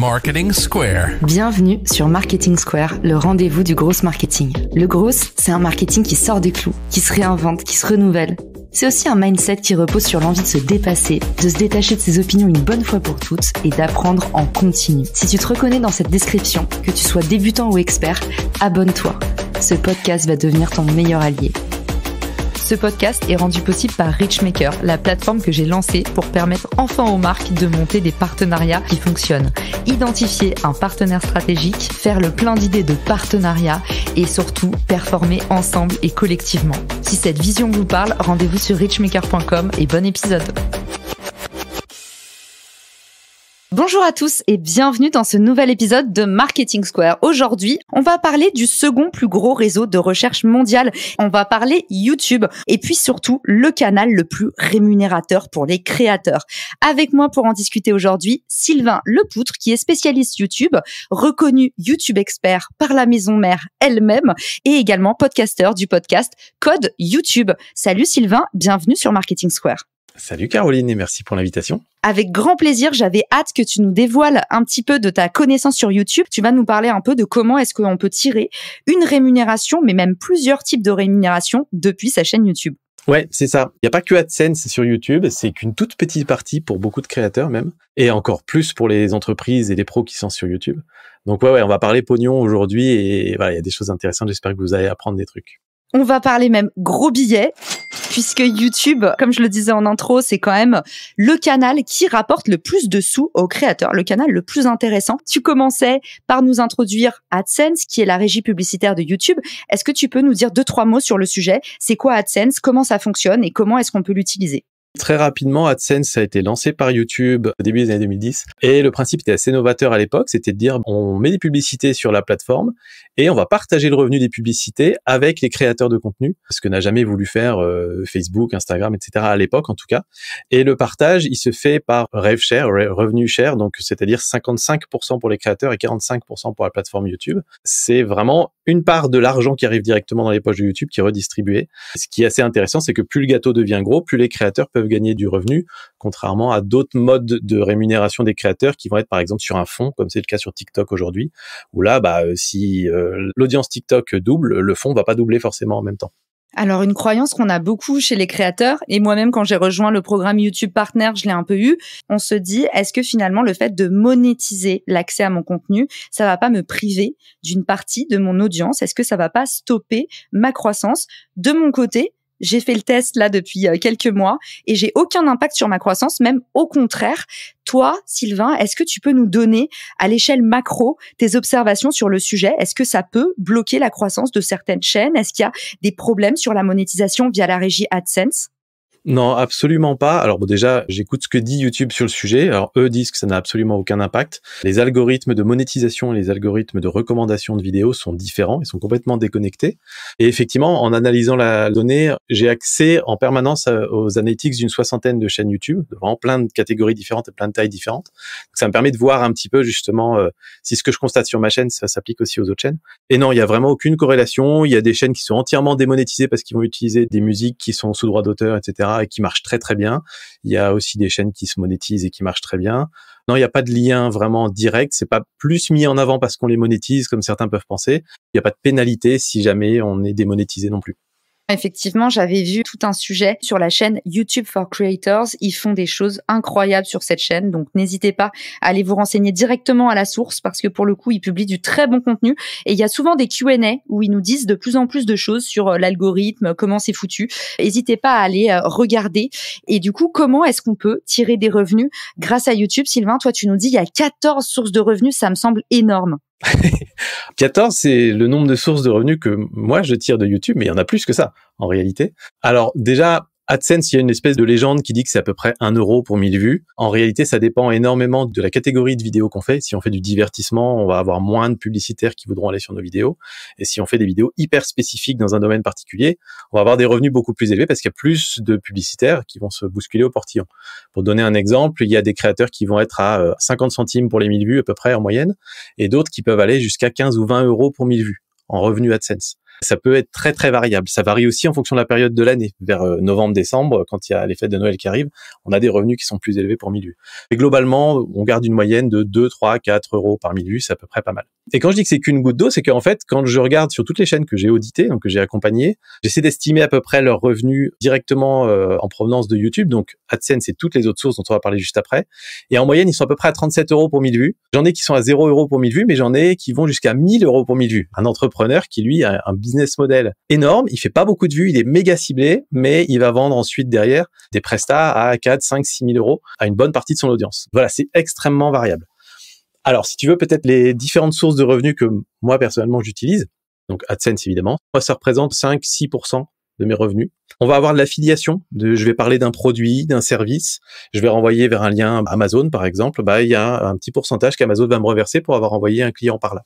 Marketing Square. Bienvenue sur Marketing Square, le rendez-vous du gros marketing. Le gros, c'est un marketing qui sort des clous, qui se réinvente, qui se renouvelle. C'est aussi un mindset qui repose sur l'envie de se dépasser, de se détacher de ses opinions une bonne fois pour toutes et d'apprendre en continu. Si tu te reconnais dans cette description, que tu sois débutant ou expert, abonne-toi. Ce podcast va devenir ton meilleur allié. Ce podcast est rendu possible par Richmaker, la plateforme que j'ai lancée pour permettre enfin aux marques de monter des partenariats qui fonctionnent. Identifier un partenaire stratégique, faire le plein d'idées de partenariats et surtout performer ensemble et collectivement. Si cette vision vous parle, rendez-vous sur richmaker.com et bon épisode. Bonjour à tous et bienvenue dans ce nouvel épisode de Marketing Square. Aujourd'hui, on va parler du second plus gros réseau de recherche mondial. On va parler YouTube et puis surtout le canal le plus rémunérateur pour les créateurs. Avec moi pour en discuter aujourd'hui, Sylvain Lepoutre qui est spécialiste YouTube, reconnu YouTube expert par la maison mère elle-même et également podcasteur du podcast Code YouTube. Salut Sylvain, bienvenue sur Marketing Square. Salut Caroline et merci pour l'invitation. Avec grand plaisir, j'avais hâte que tu nous dévoiles un petit peu de ta connaissance sur YouTube. Tu vas nous parler un peu de comment est-ce qu'on peut tirer une rémunération, mais même plusieurs types de rémunération depuis sa chaîne YouTube. Ouais, c'est ça. Il n'y a pas que AdSense sur YouTube, c'est qu'une toute petite partie pour beaucoup de créateurs même, et encore plus pour les entreprises et les pros qui sont sur YouTube. Donc ouais, on va parler pognon aujourd'hui et voilà, il y a des choses intéressantes. J'espère que vous allez apprendre des trucs. On va parler même gros billets, puisque YouTube, comme je le disais en intro, c'est quand même le canal qui rapporte le plus de sous aux créateurs, le canal le plus intéressant. Tu commençais par nous introduire AdSense, qui est la régie publicitaire de YouTube. Est-ce que tu peux nous dire 2-3 mots sur le sujet? C'est quoi AdSense? Comment ça fonctionne? Et comment est-ce qu'on peut l'utiliser? Très rapidement, AdSense a été lancé par YouTube au début des années 2010 et le principe était assez novateur à l'époque, c'était de dire on met des publicités sur la plateforme et on va partager le revenu des publicités avec les créateurs de contenu, ce que n'a jamais voulu faire Facebook, Instagram, etc. à l'époque en tout cas. Et le partage, il se fait par rev share, revenu share, donc c'est-à-dire 55% pour les créateurs et 45% pour la plateforme YouTube. C'est vraiment une part de l'argent qui arrive directement dans les poches de YouTube qui est redistribuée. Ce qui est assez intéressant, c'est que plus le gâteau devient gros, plus les créateurs peuvent gagner du revenu, contrairement à d'autres modes de rémunération des créateurs qui vont être par exemple sur un fonds, comme c'est le cas sur TikTok aujourd'hui, où là, si l'audience TikTok double, le fonds va pas doubler forcément en même temps. Alors, une croyance qu'on a beaucoup chez les créateurs, et moi-même, quand j'ai rejoint le programme YouTube Partner, je l'ai un peu eu, on se dit, est-ce que finalement, le fait de monétiser l'accès à mon contenu, ça va pas me priver d'une partie de mon audience? Est-ce que ça va pas stopper ma croissance? De mon côté, j'ai fait le test là depuis quelques mois et j'ai aucun impact sur ma croissance, même au contraire. Toi, Sylvain, est-ce que tu peux nous donner à l'échelle macro tes observations sur le sujet? Est-ce que ça peut bloquer la croissance de certaines chaînes? Est-ce qu'il y a des problèmes sur la monétisation via la régie AdSense? Non, absolument pas. Alors déjà, j'écoute ce que dit YouTube sur le sujet. Alors eux disent que ça n'a absolument aucun impact. Les algorithmes de monétisation et les algorithmes de recommandation de vidéos sont différents, ils sont complètement déconnectés. Et effectivement, en analysant la donnée, j'ai accès en permanence aux analytics d'une 60aine de chaînes YouTube, de vraiment plein de catégories différentes et plein de tailles différentes. Donc, ça me permet de voir un petit peu justement si ce que je constate sur ma chaîne, ça s'applique aussi aux autres chaînes. Et non, il y a vraiment aucune corrélation. Il y a des chaînes qui sont entièrement démonétisées parce qu'ils vont utiliser des musiques qui sont sous droit d'auteur, etc. et qui marchent très très bien. Il y a aussi des chaînes qui se monétisent et qui marchent très bien. Non, il n'y a pas de lien vraiment direct. C'est pas plus mis en avant parce qu'on les monétise comme certains peuvent penser. Il n'y a pas de pénalité si jamais on est démonétisé non plus. Effectivement, j'avais vu tout un sujet sur la chaîne YouTube for Creators. Ils font des choses incroyables sur cette chaîne, donc n'hésitez pas à aller vous renseigner directement à la source parce que pour le coup, ils publient du très bon contenu. Et il y a souvent des Q&A où ils nous disent de plus en plus de choses sur l'algorithme, comment c'est foutu. N'hésitez pas à aller regarder. Et du coup, comment est-ce qu'on peut tirer des revenus grâce à YouTube? Sylvain, toi, tu nous dis il y a 14 sources de revenus, ça me semble énorme. 14, c'est le nombre de sources de revenus que moi je tire de YouTube, mais il y en a plus que ça, en réalité. Alors déjà, AdSense, il y a une espèce de légende qui dit que c'est à peu près 1 euro pour 1000 vues. En réalité, ça dépend énormément de la catégorie de vidéos qu'on fait. Si on fait du divertissement, on va avoir moins de publicitaires qui voudront aller sur nos vidéos. Et si on fait des vidéos hyper spécifiques dans un domaine particulier, on va avoir des revenus beaucoup plus élevés parce qu'il y a plus de publicitaires qui vont se bousculer au portillon. Pour donner un exemple, il y a des créateurs qui vont être à 50 centimes pour les 1000 vues à peu près en moyenne, et d'autres qui peuvent aller jusqu'à 15 ou 20 euros pour 1000 vues en revenus AdSense. Ça peut être très très variable. Ça varie aussi en fonction de la période de l'année. Vers novembre-décembre, quand il y a les fêtes de Noël qui arrivent, on a des revenus qui sont plus élevés pour 1000 vues. Et globalement, on garde une moyenne de 2, 3, 4 euros par 1000 vues, c'est à peu près pas mal. Et quand je dis que c'est qu'une goutte d'eau, c'est qu'en fait, quand je regarde sur toutes les chaînes que j'ai auditées, donc que j'ai accompagnées, j'essaie d'estimer à peu près leurs revenus directement en provenance de YouTube. Donc AdSense et toutes les autres sources dont on va parler juste après. Et en moyenne, ils sont à peu près à 37 euros pour 1000 vues. J'en ai qui sont à 0 euros pour 1000 vues, mais j'en ai qui vont jusqu'à 1000 euros pour 1000 vues. Un entrepreneur qui, lui, a un business model énorme. Il fait pas beaucoup de vues, il est méga ciblé, mais il va vendre ensuite derrière des prestats à 4, 5, 6 000 euros à une bonne partie de son audience. Voilà, c'est extrêmement variable. Alors, si tu veux, peut-être les différentes sources de revenus que moi, personnellement, j'utilise. Donc, AdSense, évidemment. Moi, ça représente 5-6% de mes revenus. On va avoir de l'affiliation. Je vais parler d'un produit, d'un service. Je vais renvoyer vers un lien Amazon, par exemple. Il y a un petit pourcentage qu'Amazon va me reverser pour avoir envoyé un client par là.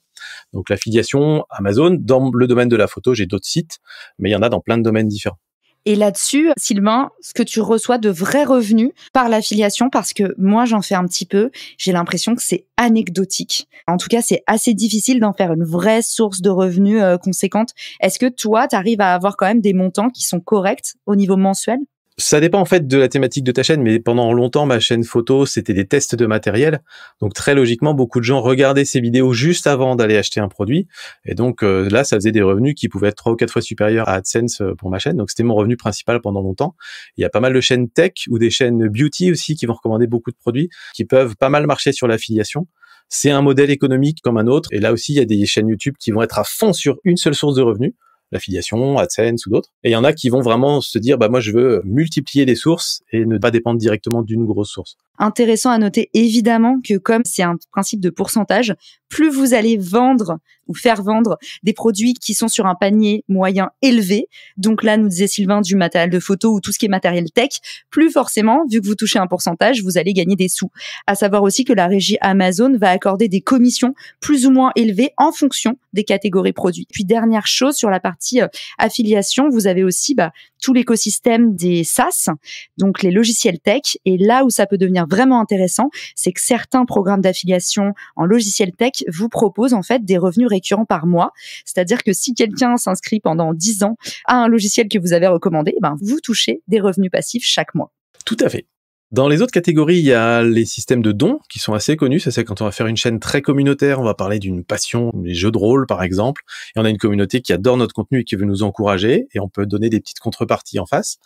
Donc, l'affiliation Amazon, dans le domaine de la photo, j'ai d'autres sites, mais il y en a dans plein de domaines différents. Et là-dessus, Sylvain, ce que tu reçois de vrais revenus par l'affiliation, parce que moi, j'en fais un petit peu, j'ai l'impression que c'est anecdotique. En tout cas, c'est assez difficile d'en faire une vraie source de revenus conséquente. Est-ce que toi, tu arrives à avoir quand même des montants qui sont corrects au niveau mensuel ? Ça dépend en fait de la thématique de ta chaîne, mais pendant longtemps, ma chaîne photo, c'était des tests de matériel. Donc très logiquement, beaucoup de gens regardaient ces vidéos juste avant d'aller acheter un produit. Et donc là, ça faisait des revenus qui pouvaient être 3 ou 4 fois supérieurs à AdSense pour ma chaîne. Donc c'était mon revenu principal pendant longtemps. Il y a pas mal de chaînes tech ou des chaînes beauty aussi qui vont recommander beaucoup de produits qui peuvent pas mal marcher sur l'affiliation. C'est un modèle économique comme un autre. Et là aussi, il y a des chaînes YouTube qui vont être à fond sur une seule source de revenus. L'affiliation, AdSense ou d'autres. Et il y en a qui vont vraiment se dire, moi, je veux multiplier les sources et ne pas dépendre directement d'une grosse source. Intéressant à noter, évidemment, que comme c'est un principe de pourcentage, plus vous allez vendre ou faire vendre des produits qui sont sur un panier moyen élevé, donc là, nous disait Sylvain, du matériel de photo ou tout ce qui est matériel tech, plus forcément, vu que vous touchez un pourcentage, vous allez gagner des sous. À savoir aussi que la régie Amazon va accorder des commissions plus ou moins élevées en fonction des catégories produits. Puis dernière chose, sur la partie affiliation, vous avez aussi tout l'écosystème des SaaS, donc les logiciels tech. Et là où ça peut devenir vraiment intéressant, c'est que certains programmes d'affiliation en logiciel tech vous proposent en fait des revenus récurrents par mois. C'est-à-dire que si quelqu'un s'inscrit pendant 10 ans à un logiciel que vous avez recommandé, vous touchez des revenus passifs chaque mois. Tout à fait. Dans les autres catégories, il y a les systèmes de dons qui sont assez connus. Ça, c'est quand on va faire une chaîne très communautaire, on va parler d'une passion, les jeux de rôle par exemple, et on a une communauté qui adore notre contenu et qui veut nous encourager, et on peut donner des petites contreparties en face.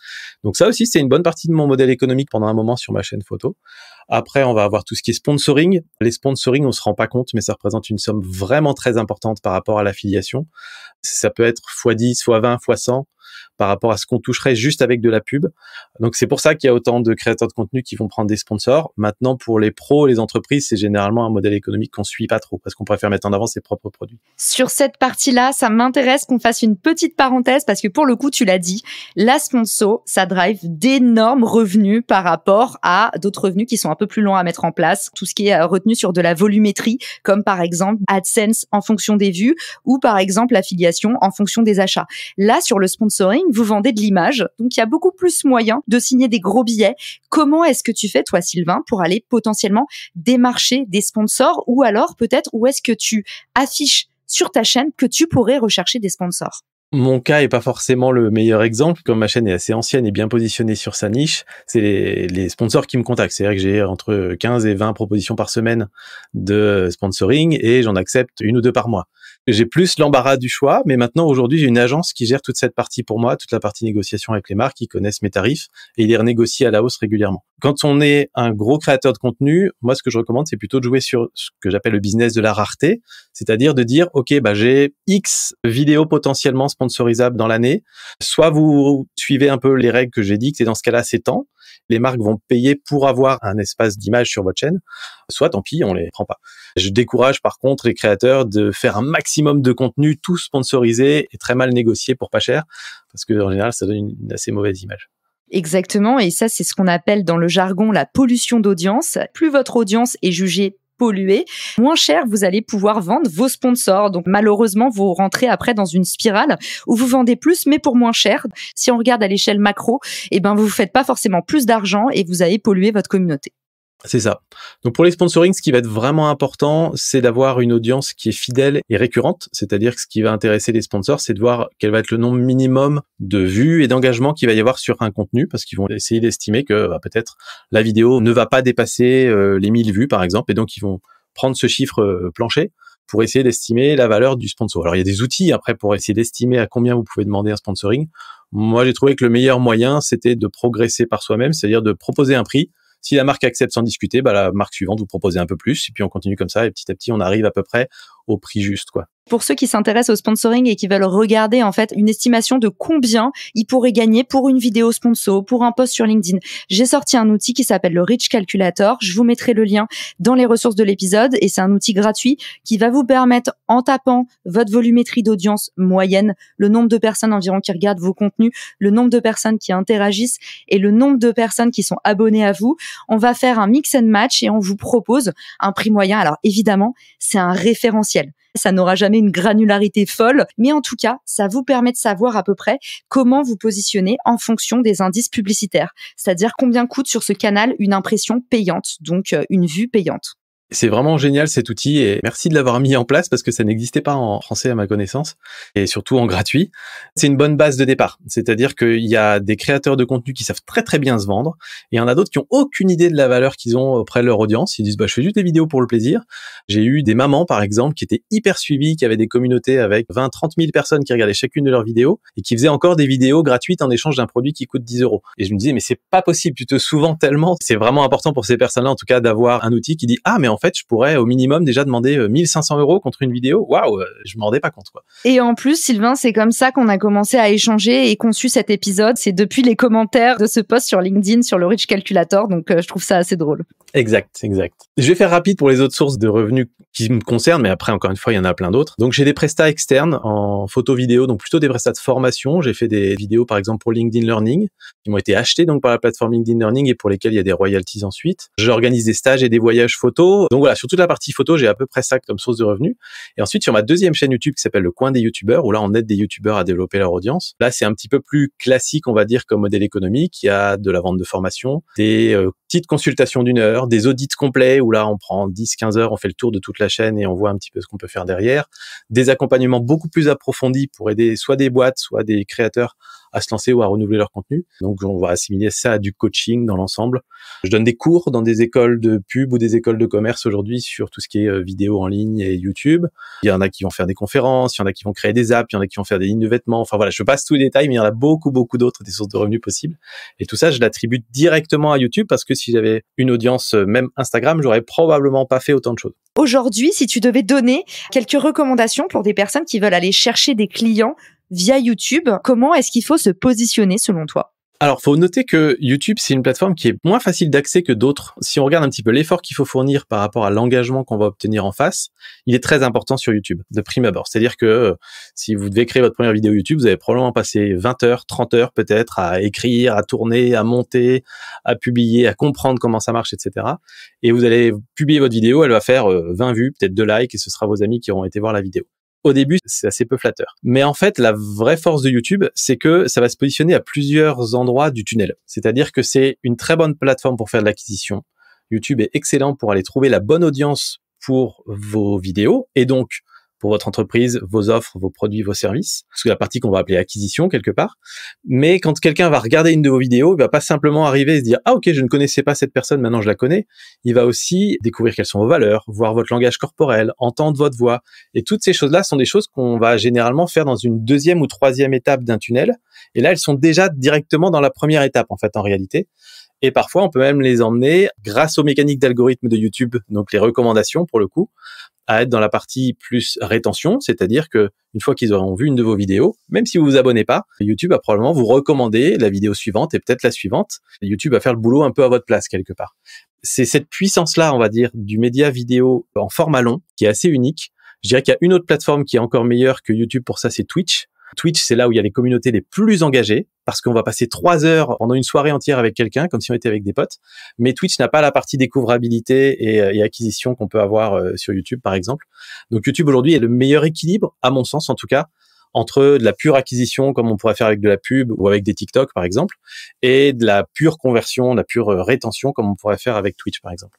Donc ça aussi, c'est une bonne partie de mon modèle économique pendant un moment sur ma chaîne photo. Après, on va avoir tout ce qui est sponsoring. Les sponsoring, on se rend pas compte, mais ça représente une somme vraiment très importante par rapport à l'affiliation. Ça peut être x10, x20, x100 par rapport à ce qu'on toucherait juste avec de la pub. Donc c'est pour ça qu'il y a autant de créateurs de contenu qui vont prendre des sponsors. Maintenant, pour les pros et les entreprises, c'est généralement un modèle économique qu'on suit pas trop parce qu'on préfère mettre en avant ses propres produits. Sur cette partie-là, ça m'intéresse qu'on fasse une petite parenthèse parce que pour le coup, tu l'as dit, la sponsor, ça drive d'énormes revenus par rapport à d'autres revenus qui sont un peu plus longs à mettre en place. Tout ce qui est retenu sur de la volumétrie, comme par exemple AdSense en fonction des vues ou par exemple l'affiliation en fonction des achats. Là, sur le sponsoring, vous vendez de l'image, donc il y a beaucoup plus moyen de signer des gros billets. Comment est-ce que tu fais, toi, Sylvain, pour aller potentiellement démarcher des sponsors ou alors peut-être où est-ce que tu affiches sur ta chaîne que tu pourrais rechercher des sponsors? Mon cas est pas forcément le meilleur exemple, comme ma chaîne est assez ancienne et bien positionnée sur sa niche. C'est les sponsors qui me contactent. C'est-à-dire que j'ai entre 15 et 20 propositions par semaine de sponsoring et j'en accepte 1 ou 2 par mois. J'ai plus l'embarras du choix, mais maintenant, aujourd'hui, j'ai une agence qui gère toute cette partie pour moi, toute la partie négociation avec les marques, qui connaissent mes tarifs et ils les renégocient à la hausse régulièrement. Quand on est un gros créateur de contenu, moi, ce que je recommande, c'est plutôt de jouer sur ce que j'appelle le business de la rareté, c'est-à-dire de dire, OK, j'ai X vidéos potentiellement sponsorisables dans l'année. Soit vous suivez un peu les règles que j'ai dit, que c'est dans ce cas-là, c'est tant. Les marques vont payer pour avoir un espace d'image sur votre chaîne. Soit, tant pis, on les prend pas. Je décourage, par contre, les créateurs de faire un maximum de contenu, tout sponsorisé et très mal négocié pour pas cher, parce que, en général, ça donne une assez mauvaise image. Exactement. Et ça, c'est ce qu'on appelle dans le jargon la pollution d'audience. Plus votre audience est jugée polluée, moins cher vous allez pouvoir vendre vos sponsors. Donc malheureusement, vous rentrez après dans une spirale où vous vendez plus mais pour moins cher. Si on regarde à l'échelle macro, vous faites pas forcément plus d'argent et vous allez polluer votre communauté. C'est ça. Donc pour les sponsoring, ce qui va être vraiment important, c'est d'avoir une audience qui est fidèle et récurrente. C'est-à-dire que ce qui va intéresser les sponsors, c'est de voir quel va être le nombre minimum de vues et d'engagement qu'il va y avoir sur un contenu, parce qu'ils vont essayer d'estimer que peut-être la vidéo ne va pas dépasser les 1000 vues, par exemple, et donc ils vont prendre ce chiffre plancher pour essayer d'estimer la valeur du sponsor. Alors il y a des outils après pour essayer d'estimer à combien vous pouvez demander un sponsoring. Moi, j'ai trouvé que le meilleur moyen, c'était de progresser par soi-même, c'est-à-dire de proposer un prix. Si la marque accepte sans discuter, la marque suivante vous propose un peu plus, et puis on continue comme ça, et petit à petit, on arrive à peu près au prix juste, quoi. Pour ceux qui s'intéressent au sponsoring et qui veulent regarder en fait une estimation de combien ils pourraient gagner pour une vidéo sponsor, pour un post sur LinkedIn, j'ai sorti un outil qui s'appelle le Reach Calculator. Je vous mettrai le lien dans les ressources de l'épisode et c'est un outil gratuit qui va vous permettre, en tapant votre volumétrie d'audience moyenne, le nombre de personnes environ qui regardent vos contenus, le nombre de personnes qui interagissent et le nombre de personnes qui sont abonnées à vous, on va faire un mix and match et on vous propose un prix moyen. Alors évidemment, c'est un référentiel. Ça n'aura jamais une granularité folle, mais en tout cas, ça vous permet de savoir à peu près comment vous positionner en fonction des indices publicitaires. C'est-à-dire combien coûte sur ce canal une impression payante, donc une vue payante. C'est vraiment génial cet outil et merci de l'avoir mis en place parce que ça n'existait pas en français à ma connaissance et surtout en gratuit. C'est une bonne base de départ. C'est-à-dire qu'il y a des créateurs de contenu qui savent très très bien se vendre et il y en a d'autres qui ont aucune idée de la valeur qu'ils ont auprès de leur audience. Ils disent je fais juste des vidéos pour le plaisir. J'ai eu des mamans par exemple qui étaient hyper suivies, qui avaient des communautés avec 20-30 000 personnes qui regardaient chacune de leurs vidéos et qui faisaient encore des vidéos gratuites en échange d'un produit qui coûte 10 €. Et je me disais mais c'est pas possible, tu te sous-vends tellement. C'est vraiment important pour ces personnes-là en tout cas d'avoir un outil qui dit mais en fait, je pourrais au minimum déjà demander 1 500 € contre une vidéo. Waouh, je m'en rendais pas compte, quoi. Et en plus, Sylvain, c'est comme ça qu'on a commencé à échanger et conçu cet épisode. C'est depuis les commentaires de ce post sur LinkedIn, sur le Reach Calculator. Donc, je trouve ça assez drôle. Exact. Je vais faire rapide pour les autres sources de revenus qui me concernent, mais après, encore une fois, il y en a plein d'autres. Donc, j'ai des prestats externes en photo vidéo, donc plutôt des prestats de formation. J'ai fait des vidéos, par exemple, pour LinkedIn Learning, qui m'ont été achetées donc par la plateforme LinkedIn Learning et pour lesquelles il y a des royalties ensuite. J'organise des stages et des voyages photos. Donc voilà, sur toute la partie photo, j'ai à peu près ça comme source de revenus. Et ensuite, sur ma deuxième chaîne YouTube qui s'appelle Le Coin des YouTubeurs, où là, on aide des YouTubeurs à développer leur audience. Là, c'est un petit peu plus classique, on va dire, comme modèle économique. Il y a de la vente de formation, des petites consultations d'1 heure, des audits complets où là, on prend 10-15 heures, on fait le tour de toute la chaîne et on voit un petit peu ce qu'on peut faire derrière. Des accompagnements beaucoup plus approfondis pour aider soit des boîtes, soit des créateurs à se lancer ou à renouveler leur contenu. Donc, on va assimiler ça à du coaching dans l'ensemble. Je donne des cours dans des écoles de pub ou des écoles de commerce aujourd'hui sur tout ce qui est vidéo en ligne et YouTube. Il y en a qui vont faire des conférences, il y en a qui vont créer des apps, il y en a qui vont faire des lignes de vêtements. Enfin voilà, je passe tous les détails, mais il y en a beaucoup d'autres des sources de revenus possibles. Et tout ça, je l'attribue directement à YouTube parce que si j'avais une audience, même Instagram, j'aurais probablement pas fait autant de choses. Aujourd'hui, si tu devais donner quelques recommandations pour des personnes qui veulent aller chercher des clients via YouTube, comment est-ce qu'il faut se positionner selon toi ? Alors, faut noter que YouTube, c'est une plateforme qui est moins facile d'accès que d'autres. Si on regarde un petit peu l'effort qu'il faut fournir par rapport à l'engagement qu'on va obtenir en face, il est très important sur YouTube, de prime abord. C'est-à-dire que si vous devez créer votre première vidéo YouTube, vous allez probablement passer 20 heures, 30 heures peut-être à écrire, à tourner, à monter, à publier, à comprendre comment ça marche, etc. Et vous allez publier votre vidéo, elle va faire 20 vues, peut-être 2 likes, et ce sera vos amis qui auront été voir la vidéo. Au début, c'est assez peu flatteur. Mais en fait, la vraie force de YouTube, c'est que ça va se positionner à plusieurs endroits du tunnel. C'est-à-dire que c'est une très bonne plateforme pour faire de l'acquisition. YouTube est excellent pour aller trouver la bonne audience pour vos vidéos et donc pour votre entreprise, vos offres, vos produits, vos services. C'est la partie qu'on va appeler acquisition quelque part. Mais quand quelqu'un va regarder une de vos vidéos, il va pas simplement arriver et se dire « Ah ok, je ne connaissais pas cette personne, maintenant je la connais ». Il va aussi découvrir quelles sont vos valeurs, voir votre langage corporel, entendre votre voix. Et toutes ces choses-là sont des choses qu'on va généralement faire dans une deuxième ou troisième étape d'un tunnel. Et là, elles sont déjà directement dans la première étape en fait en réalité. Et parfois, on peut même les emmener, grâce aux mécaniques d'algorithme de YouTube, donc les recommandations pour le coup, à être dans la partie plus rétention, c'est-à-dire que une fois qu'ils auront vu une de vos vidéos, même si vous vous abonnez pas, YouTube va probablement vous recommander la vidéo suivante et peut-être la suivante. Et YouTube va faire le boulot un peu à votre place quelque part. C'est cette puissance-là, on va dire, du média vidéo en format long qui est assez unique. Je dirais qu'il y a une autre plateforme qui est encore meilleure que YouTube pour ça, c'est Twitch. Twitch, c'est là où il y a les communautés les plus engagées parce qu'on va passer 3 heures pendant une soirée entière avec quelqu'un, comme si on était avec des potes. Mais Twitch n'a pas la partie découvrabilité et acquisition qu'on peut avoir sur YouTube, par exemple. Donc YouTube, aujourd'hui, est le meilleur équilibre, à mon sens en tout cas, entre de la pure acquisition, comme on pourrait faire avec de la pub ou avec des TikTok, par exemple, et de la pure conversion, de la pure rétention, comme on pourrait faire avec Twitch, par exemple.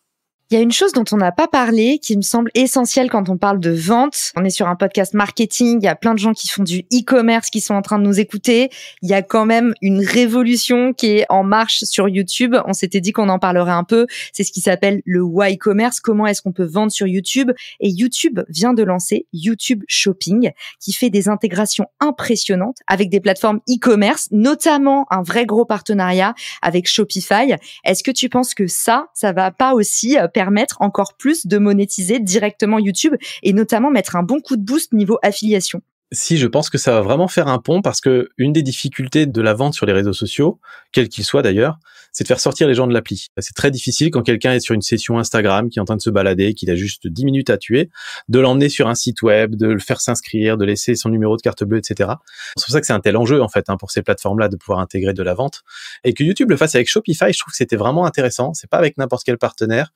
Il y a une chose dont on n'a pas parlé, qui me semble essentielle quand on parle de vente. On est sur un podcast marketing, il y a plein de gens qui font du e-commerce qui sont en train de nous écouter. Il y a quand même une révolution qui est en marche sur YouTube. On s'était dit qu'on en parlerait un peu. C'est ce qui s'appelle le y-commerce. Comment est-ce qu'on peut vendre sur YouTube? Et YouTube vient de lancer YouTube Shopping, qui fait des intégrations impressionnantes avec des plateformes e-commerce, notamment un vrai gros partenariat avec Shopify. Est-ce que tu penses que ça va pas aussi permettre encore plus de monétiser directement YouTube et notamment mettre un bon coup de boost niveau affiliation? Si, je pense que ça va vraiment faire un pont parce que une des difficultés de la vente sur les réseaux sociaux, quels qu'ils soient d'ailleurs, c'est de faire sortir les gens de l'appli. C'est très difficile quand quelqu'un est sur une session Instagram, qui est en train de se balader, qu'il a juste 10 minutes à tuer, de l'emmener sur un site web, de le faire s'inscrire, de laisser son numéro de carte bleue, etc. C'est pour ça que c'est un tel enjeu, en fait, pour ces plateformes-là de pouvoir intégrer de la vente. Et que YouTube le fasse avec Shopify, je trouve que c'était vraiment intéressant. C'est pas avec n'importe quel partenaire.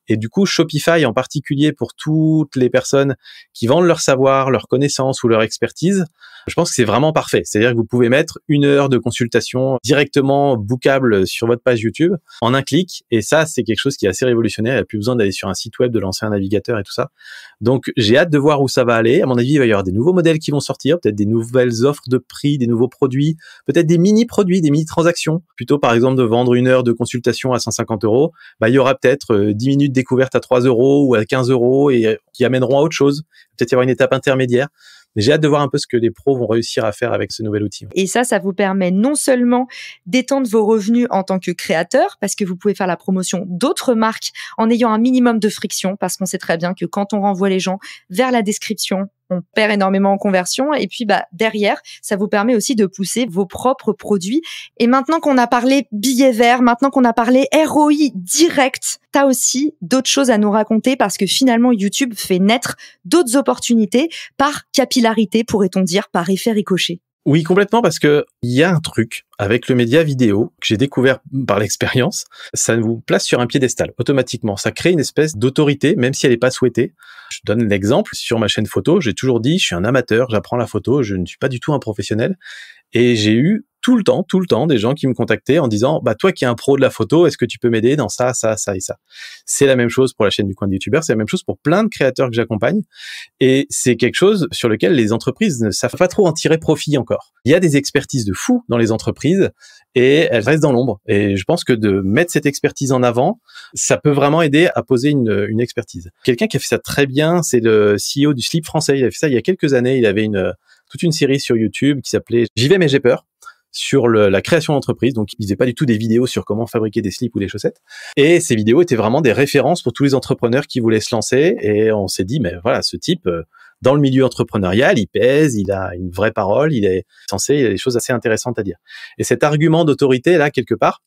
Et du coup, Shopify, en particulier pour toutes les personnes qui vendent leur savoir, leur connaissance ou leur expertise, je pense que c'est vraiment parfait. C'est-à-dire que vous pouvez mettre 1 heure de consultation directement bookable sur votre page YouTube en un clic. Et ça, c'est quelque chose qui est assez révolutionnaire. Il n'y a plus besoin d'aller sur un site web, de lancer un navigateur et tout ça. Donc, j'ai hâte de voir où ça va aller. À mon avis, il va y avoir des nouveaux modèles qui vont sortir, peut-être des nouvelles offres de prix, des nouveaux produits, peut-être des mini-produits, des mini-transactions. Plutôt, par exemple, de vendre 1 heure de consultation à 150 €, il y aura peut-être 10 minutes découverte à 3 € ou à 15 € et qui amèneront à autre chose. Peut-être y avoir une étape intermédiaire. Mais j'ai hâte de voir un peu ce que les pros vont réussir à faire avec ce nouvel outil. Et ça vous permet non seulement d'étendre vos revenus en tant que créateur, parce que vous pouvez faire la promotion d'autres marques en ayant un minimum de friction, parce qu'on sait très bien que quand on renvoie les gens vers la description, on perd énormément en conversion. Et puis, derrière, ça vous permet aussi de pousser vos propres produits. Et maintenant qu'on a parlé billets verts, maintenant qu'on a parlé ROI direct, t'as aussi d'autres choses à nous raconter parce que finalement, YouTube fait naître d'autres opportunités par capillarité, pourrait-on dire, par effet ricochet. Oui, complètement, parce que il y a un truc avec le média vidéo que j'ai découvert par l'expérience. Ça vous place sur un piédestal automatiquement. Ça crée une espèce d'autorité, même si elle n'est pas souhaitée. Je donne l'exemple sur ma chaîne photo. J'ai toujours dit, je suis un amateur, j'apprends la photo, je ne suis pas du tout un professionnel. Et j'ai eu tout le temps, des gens qui me contactaient en disant, toi qui es un pro de la photo, est-ce que tu peux m'aider dans ça, ça, ça et ça? C'est la même chose pour la chaîne du coin des youtubeurs, c'est la même chose pour plein de créateurs que j'accompagne. Et c'est quelque chose sur lequel les entreprises ne savent pas trop en tirer profit encore. Il y a des expertises de fou dans les entreprises et elles restent dans l'ombre. Et je pense que de mettre cette expertise en avant, ça peut vraiment aider à poser une expertise. Quelqu'un qui a fait ça très bien, c'est le CEO du slip français. Il a fait ça il y a quelques années. Il avait toute une série sur YouTube qui s'appelait J'y vais mais j'ai peur, sur la création d'entreprise. Donc, il faisait pas du tout des vidéos sur comment fabriquer des slips ou des chaussettes. Et ces vidéos étaient vraiment des références pour tous les entrepreneurs qui voulaient se lancer. Et on s'est dit, mais voilà, ce type, dans le milieu entrepreneurial, il pèse, il a une vraie parole, il a des choses assez intéressantes à dire. Et cet argument d'autorité, là, quelque part,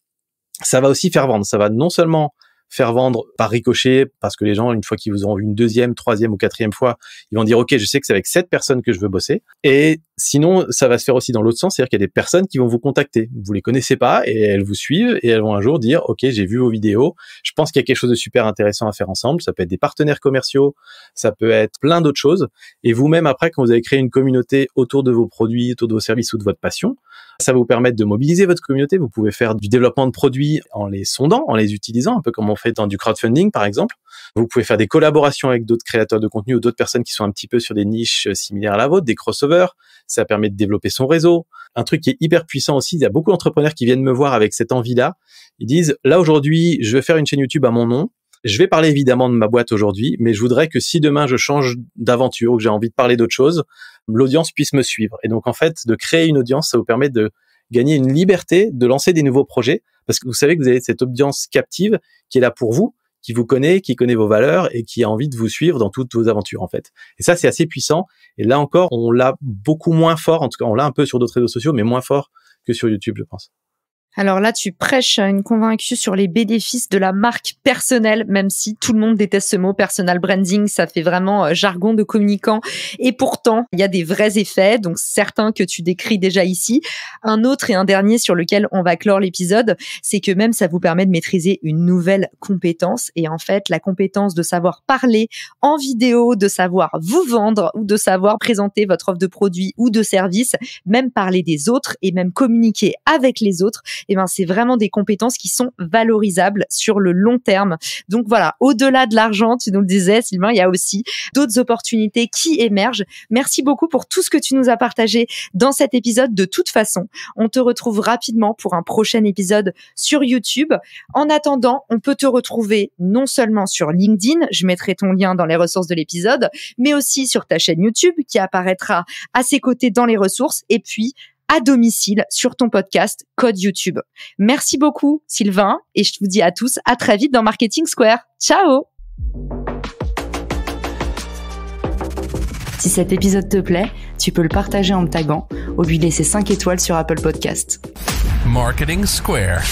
ça va aussi faire vendre. Ça va non seulement faire vendre par ricochet, parce que les gens, une fois qu'ils vous ont vu une 2e, 3e ou 4e fois, ils vont dire, OK, je sais que c'est avec cette personne que je veux bosser. Et sinon, ça va se faire aussi dans l'autre sens, c'est-à-dire qu'il y a des personnes qui vont vous contacter. Vous les connaissez pas et elles vous suivent et elles vont un jour dire, OK, j'ai vu vos vidéos, je pense qu'il y a quelque chose de super intéressant à faire ensemble. Ça peut être des partenaires commerciaux, ça peut être plein d'autres choses. Et vous-même, après, quand vous avez créé une communauté autour de vos produits, autour de vos services ou de votre passion, ça va vous permettre de mobiliser votre communauté. Vous pouvez faire du développement de produits en les sondant, en les utilisant, un peu comme on fait dans du crowdfunding, par exemple. Vous pouvez faire des collaborations avec d'autres créateurs de contenu ou d'autres personnes qui sont un petit peu sur des niches similaires à la vôtre, des crossovers. Ça permet de développer son réseau. Un truc qui est hyper puissant aussi, il y a beaucoup d'entrepreneurs qui viennent me voir avec cette envie-là. Ils disent, là aujourd'hui, je vais faire une chaîne YouTube à mon nom. Je vais parler évidemment de ma boîte aujourd'hui, mais je voudrais que si demain je change d'aventure ou que j'ai envie de parler d'autre chose, l'audience puisse me suivre. Et donc en fait, de créer une audience, ça vous permet de gagner une liberté, de lancer des nouveaux projets, parce que vous savez que vous avez cette audience captive qui est là pour vous, qui vous connaît, qui connaît vos valeurs et qui a envie de vous suivre dans toutes vos aventures en fait. Et ça, c'est assez puissant. Et là encore, on l'a beaucoup moins fort, en tout cas on l'a un peu sur d'autres réseaux sociaux, mais moins fort que sur YouTube, je pense. Alors là, tu prêches une convaincue sur les bénéfices de la marque personnelle, même si tout le monde déteste ce mot, personal branding, ça fait vraiment jargon de communicant. Et pourtant, il y a des vrais effets, donc certains que tu décris déjà ici. Un autre et un dernier sur lequel on va clore l'épisode, c'est que même ça vous permet de maîtriser une nouvelle compétence. Et en fait, la compétence de savoir parler en vidéo, de savoir vous vendre ou de savoir présenter votre offre de produit ou de service, même parler des autres et même communiquer avec les autres. Eh ben, c'est vraiment des compétences qui sont valorisables sur le long terme. Donc voilà, au-delà de l'argent, tu nous le disais, Sylvain, il y a aussi d'autres opportunités qui émergent. Merci beaucoup pour tout ce que tu nous as partagé dans cet épisode. De toute façon, on te retrouve rapidement pour un prochain épisode sur YouTube. En attendant, on peut te retrouver non seulement sur LinkedIn, je mettrai ton lien dans les ressources de l'épisode, mais aussi sur ta chaîne YouTube qui apparaîtra à ses côtés dans les ressources, et puis à domicile sur ton podcast Code YouTube. Merci beaucoup Sylvain et je vous dis à tous à très vite dans Marketing Square. Ciao! Si cet épisode te plaît, tu peux le partager en me taguant ou lui laisser 5 étoiles sur Apple Podcast. Marketing Square.